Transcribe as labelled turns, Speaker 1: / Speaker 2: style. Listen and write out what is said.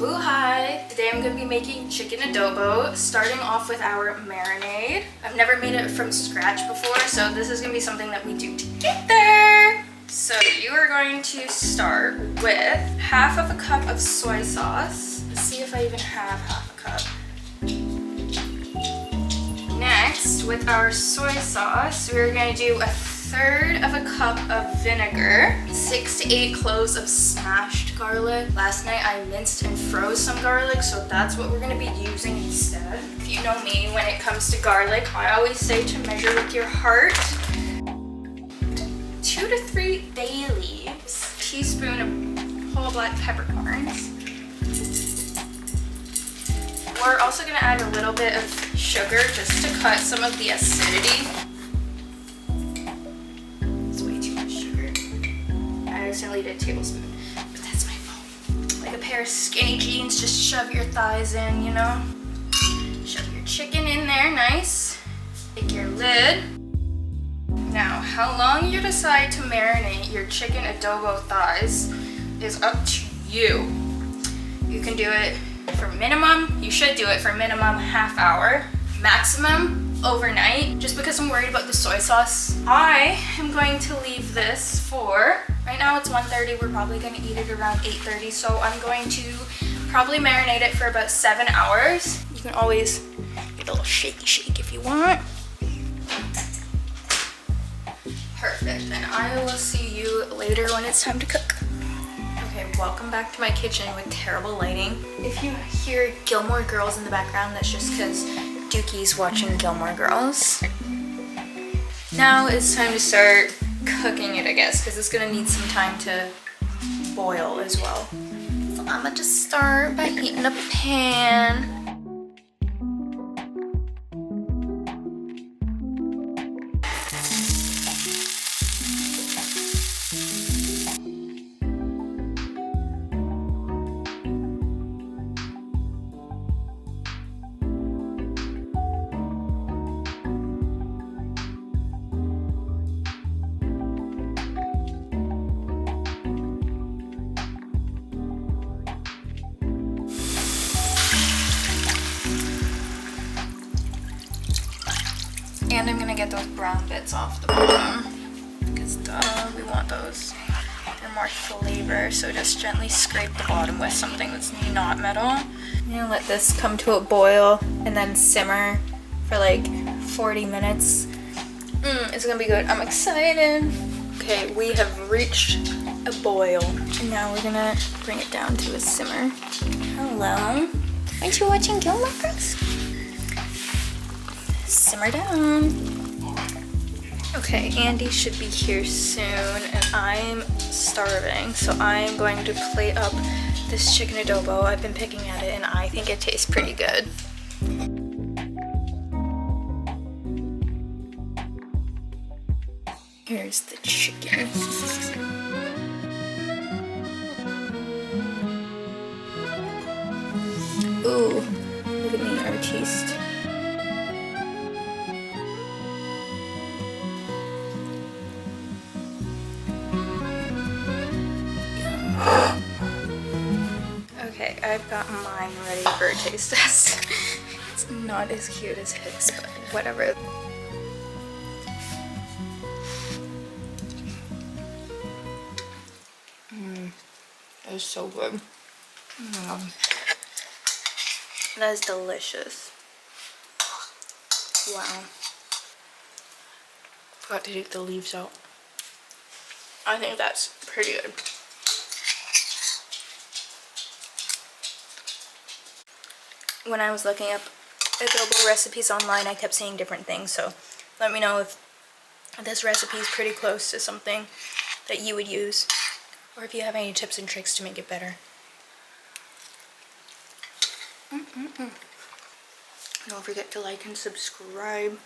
Speaker 1: Hi! Today I'm going to be making chicken adobo, starting off with our marinade. I've never made it from scratch before, so this is going to be something that we do together. So you are going to start with half of a cup of soy sauce. Let's see if I even have half a cup. Next, with our soy sauce, we're going to do a third of a cup of vinegar, 6 to 8 cloves of smashed garlic. Last night I minced and froze some garlic, so that's what we're going to be using instead. If you know me, when it comes to garlic, I always say to measure with your heart. 2 to 3 bay leaves, teaspoon of whole black peppercorns. We're also going to add a little bit of sugar just to cut some of the acidity. It's way too much sugar. I accidentally did a tablespoon, but that's my fault. Like a pair of skinny jeans, just shove your thighs in, you know? Shove your chicken in there, nice. Take your lid. Now, how long you decide to marinate your chicken adobo thighs is up to you. You can do it for minimum, you should do it for minimum half hour, maximum overnight, just because I'm worried about the soy sauce. I am going to leave this for, right now it's 1:30, we're probably going to eat it around 8:30, so I'm going to probably marinate it for about 7 hours. You can always get a little shaky shake if you want. Perfect, and I will see you later when it's time to cook. Okay, welcome back to my kitchen with terrible lighting. If you hear Gilmore Girls in the background, that's just because Dookie's watching Gilmore Girls. Now it's time to start cooking it, I guess, because it's gonna need some time to boil as well. So I'm gonna just start by heating up a pan. And I'm gonna get those brown bits off the bottom, because we want those. They're more flavor, so just gently scrape the bottom with something that's not metal. I'm gonna let this come to a boil and then simmer for like 40 minutes. It's gonna be good. I'm excited. Okay, we have reached a boil, and now we're gonna bring it down to a simmer. Hello. Aren't you watching Gilmore Girls? Simmer down. Okay, Andy should be here soon, and I'm starving, so I'm going to plate up this chicken adobo. I've been picking at it, and I think it tastes pretty good. Here's the chicken. Ooh, look at me, artiste. Okay, I've got mine ready for a taste test. It's not as cute as his, but whatever. That is so good. That is delicious. Wow. Forgot to take the leaves out. I think that's pretty good. When I was looking up adobo recipes online, I kept seeing different things, so let me know if this recipe is pretty close to something that you would use, or if you have any tips and tricks to make it better. Don't forget to like and subscribe.